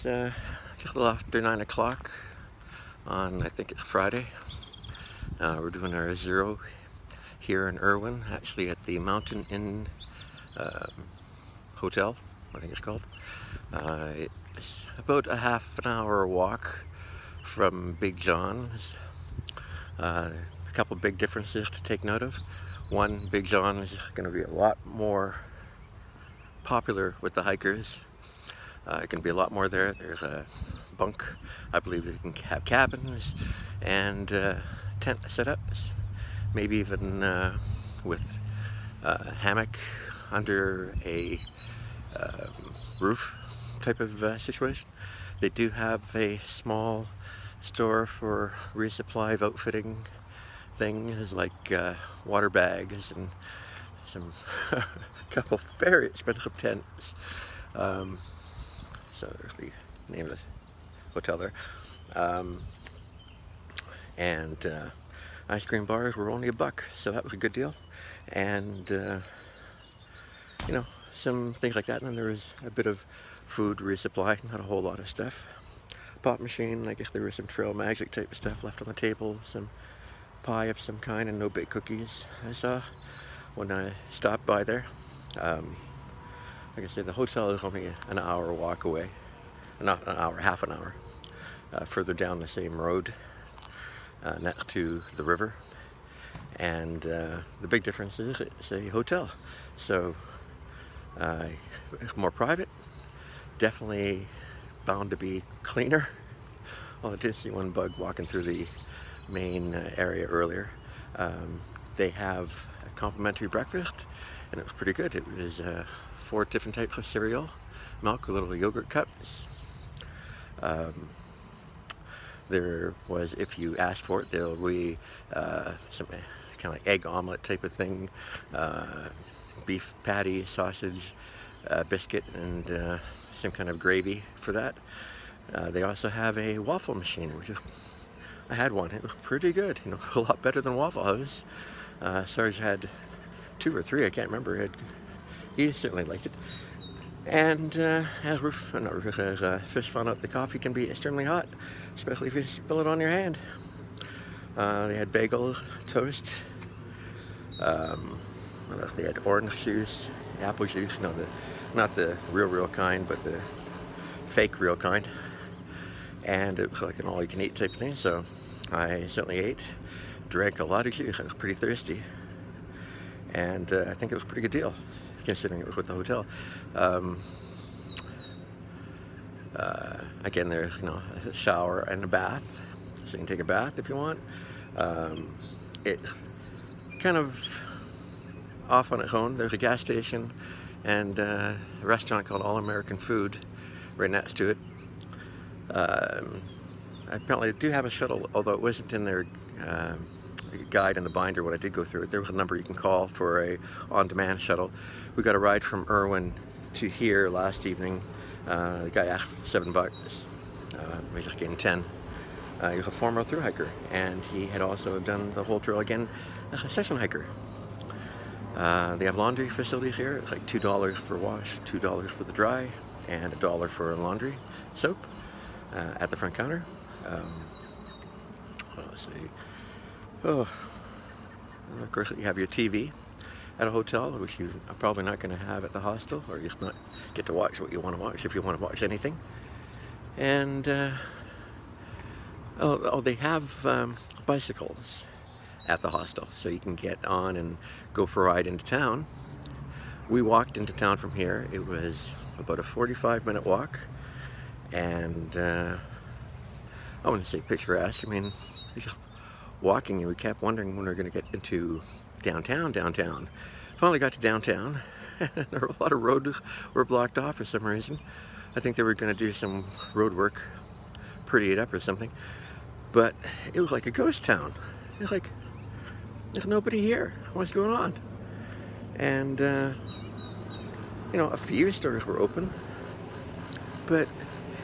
It's just a little after 9 o'clock on, I think it's Friday. We're doing our zero here in Erwin, actually at the Mountain Inn Hotel, I think it's called. It's about a half an hour walk from Big John's. A couple big differences to take note of. One, Big John is going to be a lot more popular with the hikers. It can be a lot more there. There's a bunk. I believe you can have cabins and tent setups, maybe even with a hammock under a roof type of situation. They do have a small store for resupply of outfitting things like water bags and some couple very expensive tents. So there's the name of the hotel there. And ice cream bars were only $1, so that was a good deal. And you know, some things like that. And then there was a bit of food resupply, not a whole lot of stuff. Pop machine, I guess there was some Trail Magic type of stuff left on the table, some pie of some kind, and no bake cookies I saw when I stopped by there. Like I said, the hotel is only an hour walk away, not an hour, half an hour, further down the same road next to the river. And the big difference is it's a hotel, so it's more private, definitely bound to be cleaner. Well, I did see one bug walking through the main area earlier. They have a complimentary breakfast, and it was pretty good. It was 4 different types of cereal, milk, little yogurt cups. There was, if you asked for it, there will be some kind of like egg omelet type of thing, beef patty, sausage, biscuit, and some kind of gravy for that. They also have a waffle machine, which is, I had one. It was pretty good, you know, a lot better than Waffle House. Sarge had 2 or 3, I can't remember. He certainly liked it. And as Fish found out, the coffee can be extremely hot, especially if you spill it on your hand. They had bagels, toast. What else? They had orange juice, apple juice. No, not the real kind, but the fake real kind. And it was like an all-you-can-eat type thing. So I certainly ate, drank a lot of juice. I was pretty thirsty, and I think it was a pretty good deal, considering it was with the hotel. Again, there's, you know, a shower and a bath, so you can take a bath if you want. It's kind of off on its own. There's a gas station and a restaurant called All American Food right next to it. Apparently they do have a shuttle, although it wasn't in their guide in the binder when I did go through it. There was a number you can call for a on-demand shuttle. We got a ride from Erwin to here last evening. The guy asked for $7. We just gave him 10. He was a former ThruHiker, and he had also done the whole trail again as a session hiker. They have laundry facilities here. It's like $2 for wash, $2 for the dry, and $1 for laundry soap at the front counter. Let's see. Oh, of course, you have your TV at a hotel, which you are probably not going to have at the hostel, or just not get to watch what you want to watch if you want to watch anything. And they have bicycles at the hostel, so you can get on and go for a ride into town. We walked into town from here. It was about a 45-minute walk, and I wouldn't say picturesque. I mean, just walking, and we kept wondering when we were going to get into downtown. Finally got to downtown. There were a lot of roads were blocked off for some reason. I think they were going to do some road work, pretty it up or something. But it was like a ghost town. It was like, there's nobody here. What's going on? And you know, a few stores were open, but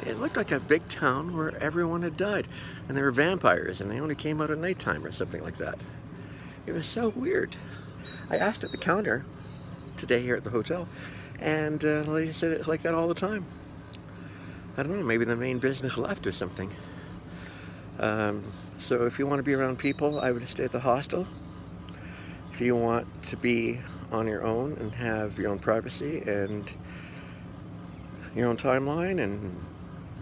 it looked like a big town where everyone had died, and they were vampires, and they only came out at nighttime or something like that. It was so weird. I asked at the counter today here at the hotel, and the lady said it's like that all the time. I don't know, maybe the main business left or something. So if you want to be around people, I would stay at the hostel. If you want to be on your own and have your own privacy and your own timeline and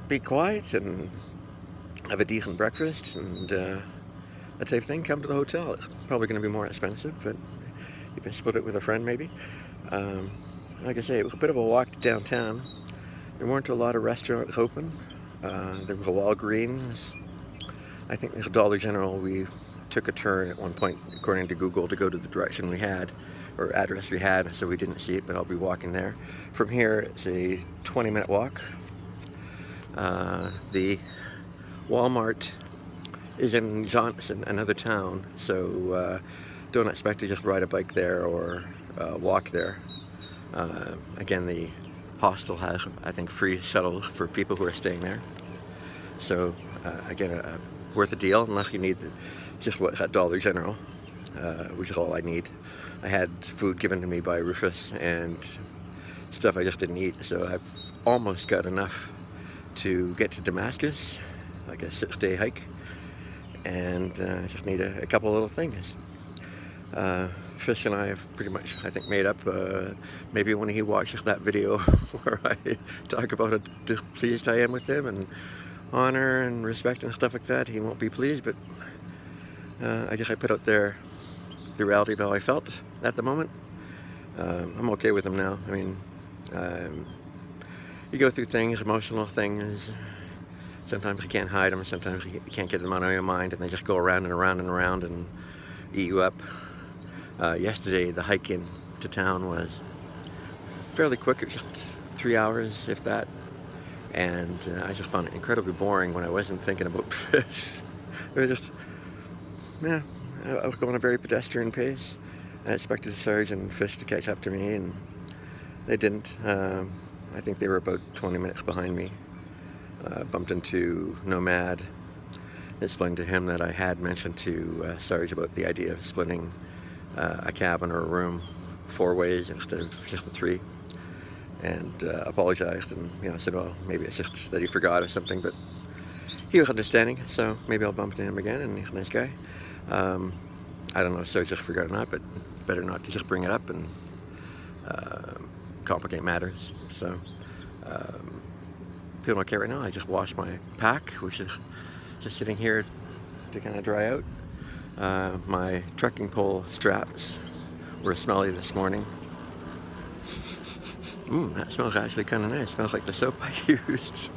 be quiet and have a decent breakfast and that type of thing, come to the hotel. It's probably going to be more expensive, but if you split it with a friend maybe. Like I say, it was a bit of a walk to downtown. There weren't a lot of restaurants open. There was a Walgreens. I think there's a Dollar General. We took a turn at one point, according to Google, to go to the direction we had, or address we had, so we didn't see it, but I'll be walking there. From here, it's a 20-minute walk. The Walmart is in Johnson, another town, so don't expect to just ride a bike there or walk there. Again, the hostel has, I think, free shuttles for people who are staying there. So, again, worth a deal unless you need just what's at Dollar General, which is all I need. I had food given to me by Rufus and stuff I just didn't eat, so I've almost got enough to get to Damascus, like a 6-day hike, and I just need a couple little things. Fish and I have pretty much, I think, made up. Maybe when he watches that video where I talk about how displeased I am with him and honor and respect and stuff like that, he won't be pleased, but I guess I put out there the reality of how I felt at the moment. I'm okay with him now. I mean, you go through things, emotional things. Sometimes you can't hide them, sometimes you can't get them out of your mind, and they just go around and around and around and eat you up. Yesterday, the hike into town was fairly quick. It was just 3 hours, if that. And I just found it incredibly boring when I wasn't thinking about fish. It was just, yeah, I was going a very pedestrian pace. I expected Sarge and Fish to catch up to me, and they didn't. I think they were about 20 minutes behind me. Bumped into Nomad. Explained to him that I had mentioned to Sarge about the idea of splitting a cabin or a room 4 ways instead of just the 3. And apologized, and I said, well, maybe it's just that he forgot or something, but he was understanding, so maybe I'll bump into him again, and he's a nice guy. I don't know if Sarge just forgot or not, but better not to just bring it up and complicate matters. So feeling okay right now. I just washed my pack, which is just sitting here to kind of dry out. My trekking pole straps were smelly this morning. That smells actually kind of nice. It smells like the soap I used.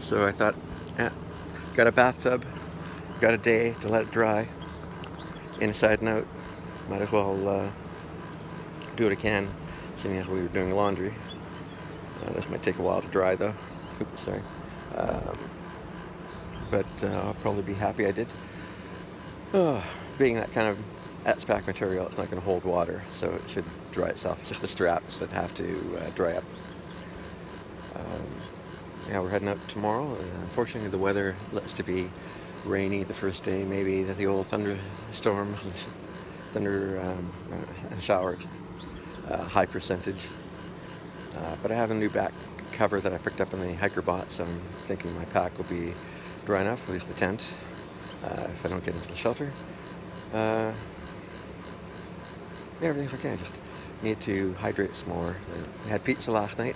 So I thought, yeah, got a bathtub, got a day to let it dry, inside and out. Might as well do what I can, seeing as we were doing laundry. This might take a while to dry though. Oops, sorry. But I'll probably be happy I did. Being that kind of X-Pack material, it's not going to hold water, so it should dry itself. It's just the straps that have to dry up. Yeah, we're heading out tomorrow. Unfortunately, the weather looks to be rainy the first day, maybe the old thunderstorms and thunder and showers, high percentage. But I have a new back cover that I picked up in the hiker bot, so I'm thinking my pack will be dry enough, at least the tent, if I don't get into the shelter. Yeah, everything's okay. I just need to hydrate some more. I had pizza last night.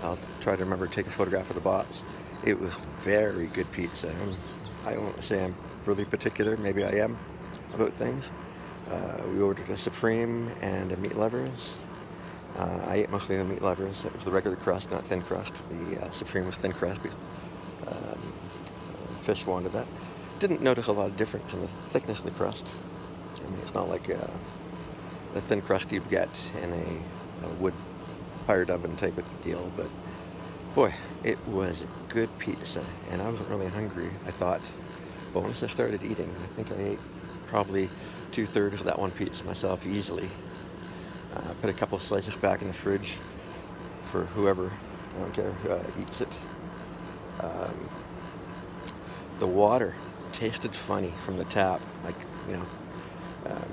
I'll try to remember to take a photograph of the box. It was very good pizza. I won't say I'm really particular. Maybe I am about things. We ordered a Supreme and a meat lovers. I ate mostly the meat lovers. It was the regular crust, not thin crust. The Supreme was thin crust because Fish wanted that. Didn't notice a lot of difference in the thickness of the crust. I mean, it's not like the thin crust you'd get in a wood-fired oven type of deal, but boy, it was good pizza, and I wasn't really hungry, I thought. But once I started eating, I think I ate probably 2/3 of that one pizza myself easily. Put a couple of slices back in the fridge for whoever, I don't care, eats it. The water tasted funny from the tap, like,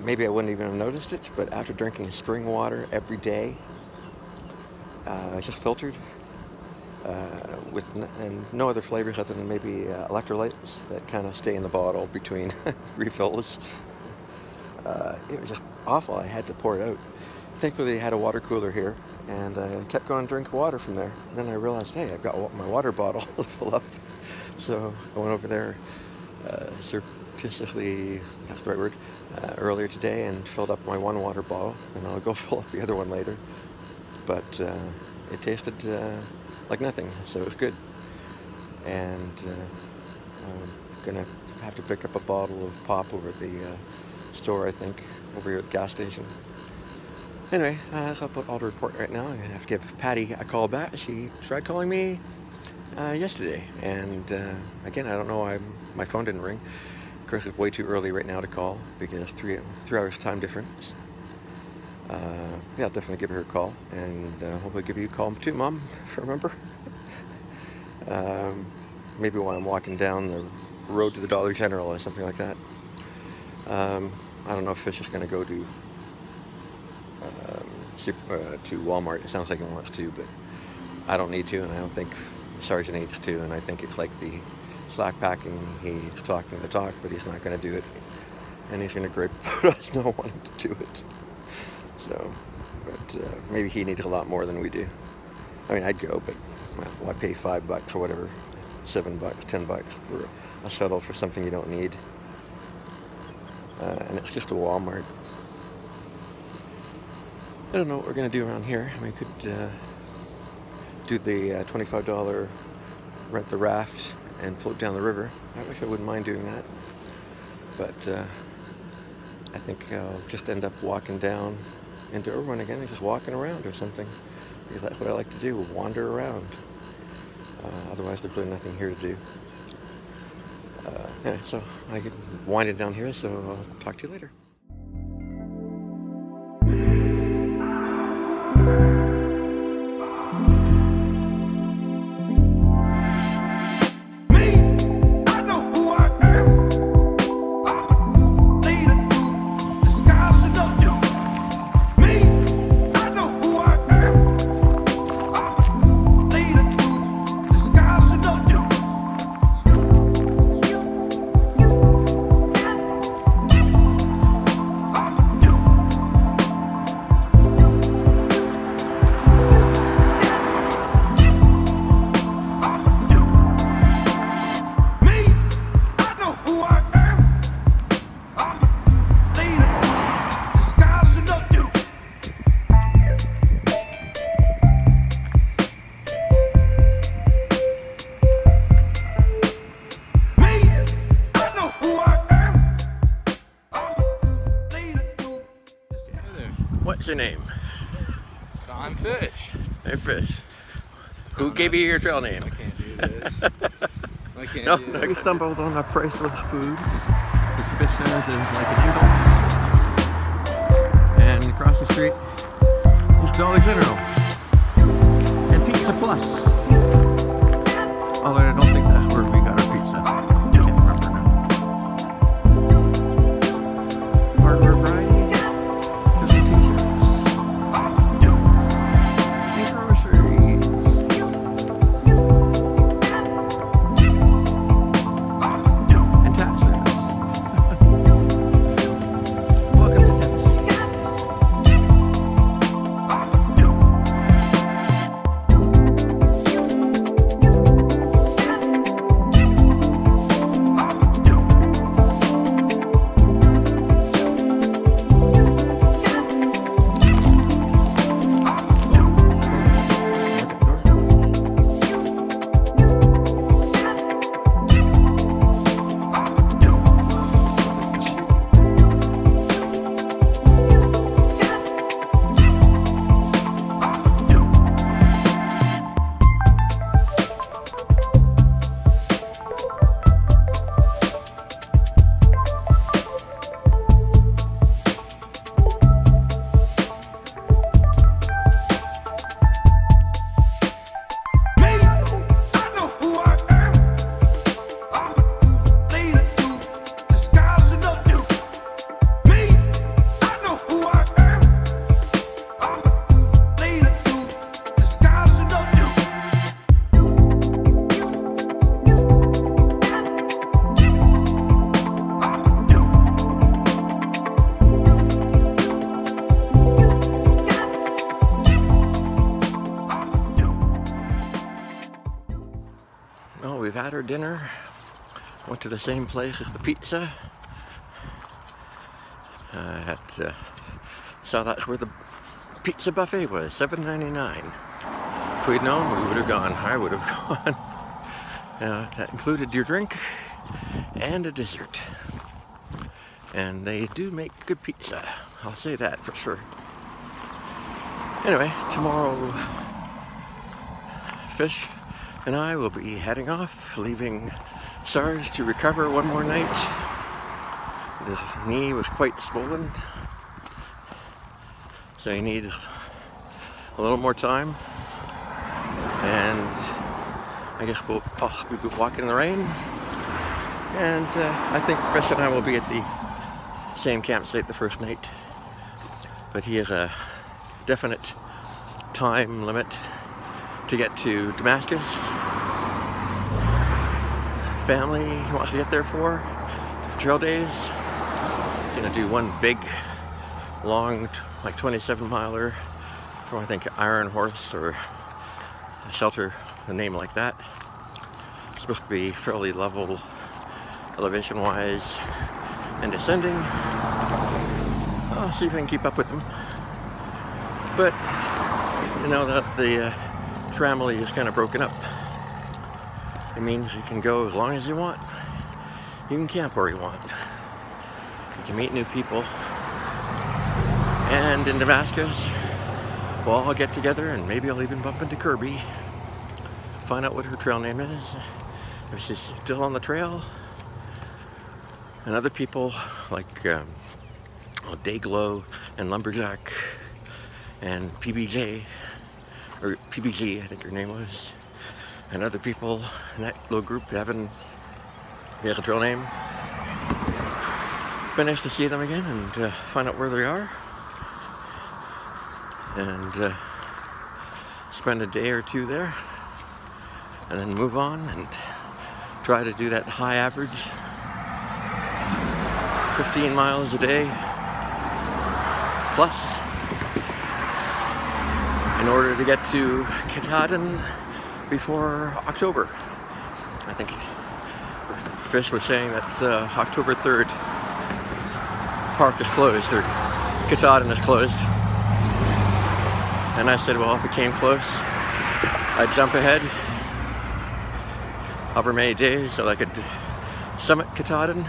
maybe I wouldn't even have noticed it, but after drinking spring water every day, just filtered, with and no other flavors other than maybe electrolytes that kind of stay in the bottle between refills. It was just awful. I had to pour it out. Thankfully, they had a water cooler here, and I kept going to drink water from there. And then I realized, hey, I've got my water bottle full up. So I went over there surreptitiously, that's the right word, earlier today and filled up my one water bottle, and I'll go fill up the other one later. But it tasted like nothing, so it was good. And I'm gonna have to pick up a bottle of pop over at the store, I think, over here at the gas station. Anyway, so I'll put all the report right now. I'm gonna have to give Patty a call back. She tried calling me yesterday, and again, I don't know why my phone didn't ring. Of course, it's way too early right now to call because 3 hours time difference. Yeah, I'll definitely give her a call, and hopefully give you a call too, Mom, if I remember. Maybe while I'm walking down the road to the Dollar General or something like that. I don't know if Fish is going to go to Walmart. It sounds like he wants to, but I don't need to, and I don't think Sarge needs to, and I think it's like the slack packing. He's talking the talk, but he's not going to do it, and he's going to gripe about us not wanting to do it. So, but maybe he needs a lot more than we do. I mean, I'd go, but well, why pay $5 or whatever, $7, $10 for a shuttle for something you don't need? And it's just a Walmart. I don't know what we're going to do around here. We could do the $25 rent the raft and float down the river. I wish I wouldn't mind doing that. But I think I'll just end up walking down into Erwin again and just walking around or something. Because that's what I like to do, wander around. Otherwise there's really nothing here to do. Yeah, so I get winding down here, so I'll talk to you later. What's your name? I'm Fish. Hey, Fish. Who gave you your trail name? I can't do this. I can't do this. We stumbled on a priceless food, which Fish says is like an impulse. And across the street is Dollar General. And Pizza Plus. Although I don't think that's where we got our pizza. I can't remember now. Hardware variety. our dinner. Went to the same place as the pizza. Saw that's where the pizza buffet was, $7.99. If we'd known, we would have gone. I would have gone. That included your drink and a dessert. And they do make good pizza. I'll say that for sure. Anyway, tomorrow, Fish and I will be heading off, leaving Sarge to recover one more night. His knee was quite swollen, so he needs a little more time. And I guess we'll possibly be walking in the rain. And I think Fish and I will be at the same campsite the first night. But he has a definite time limit to get to Damascus. Family he wants to get there for trail days. He's gonna do one big, long, like 27-miler from I think Iron Horse or a shelter, a name like that. It's supposed to be fairly level elevation-wise and descending. I'll see if I can keep up with them. But you know that the family is kind of broken up. It means you can go as long as you want. You can camp where you want. You can meet new people. And in Damascus, we'll all get together and maybe I'll even bump into Kirby. Find out what her trail name is. If she's still on the trail. And other people like Dayglow and Lumberjack and PBJ, or PBG I think her name was, and other people in that little group haven't a trail name. Been nice to see them again and find out where they are and spend a day or two there and then move on and try to do that high average 15 miles a day plus in order to get to Katahdin before October. I think Fish was saying that October 3rd park is closed, or Katahdin is closed. And I said, well, if it came close, I'd jump ahead however many days so I could summit Katahdin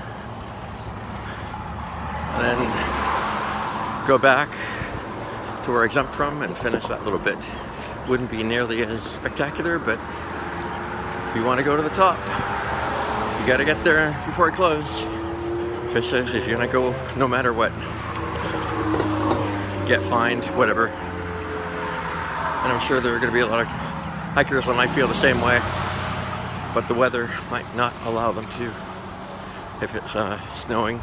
and then go back to where I jumped from and finish that little bit. Wouldn't be nearly as spectacular, but if you want to go to the top, you got to get there before it closes. Fish says if you're going to go no matter what, get fined, whatever. And I'm sure there are going to be a lot of hikers that might feel the same way, but the weather might not allow them to if it's snowing.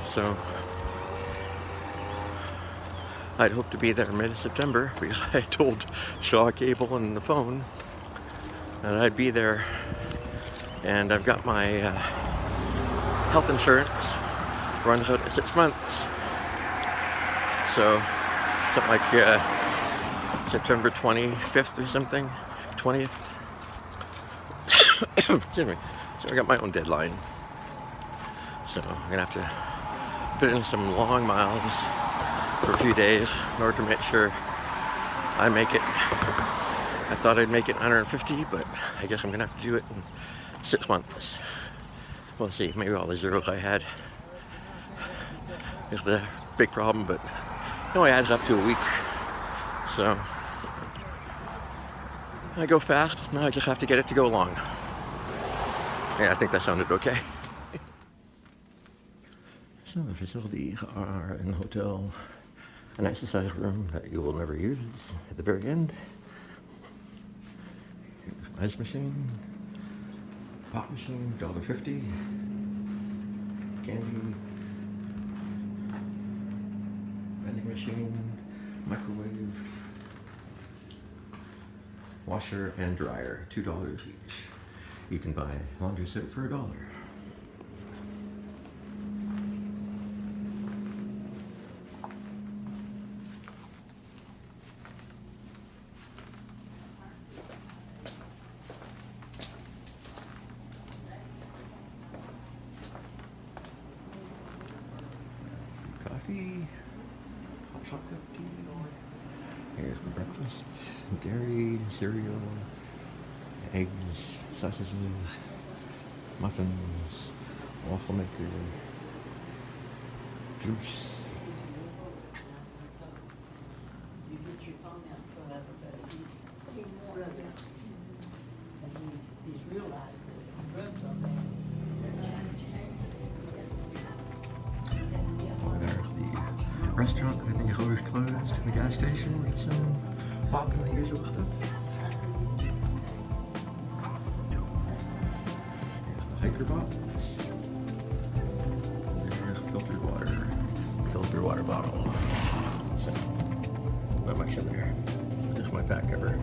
So I'd hope to be there mid-September because I told Shaw Cable on the phone that I'd be there, and I've got my health insurance runs out at 6 months, so something like September 25th or something, 20th. Excuse me. So I got my own deadline, so I'm gonna have to put in some long miles for a few days in order to make sure I make it. I thought I'd make it 150, but I guess I'm gonna have to do it in 6 months. We'll see, maybe all the zeros I had is the big problem, but it only adds up to a week. So I go fast, now I just have to get it to go long. Yeah, I think that sounded okay. So the facilities are in the hotel, an exercise room that you will never use at the very end. Here's an ice machine, pop machine, $1.50, candy, vending machine, microwave, washer and dryer, $2 each. You can buy a laundry set for $1. chocolate tea. Here's the breakfast. Dairy, cereal, eggs, sausages, muffins, waffle maker, juice. You get your phone out forever, but he's rubbing. And he's realized that if he rubs on that, There's the restaurant that I think is always closed, and the gas station with some pop and the usual stuff. Here's the hiker box. There's filtered water bottle. So, not much in there. Just my back cover.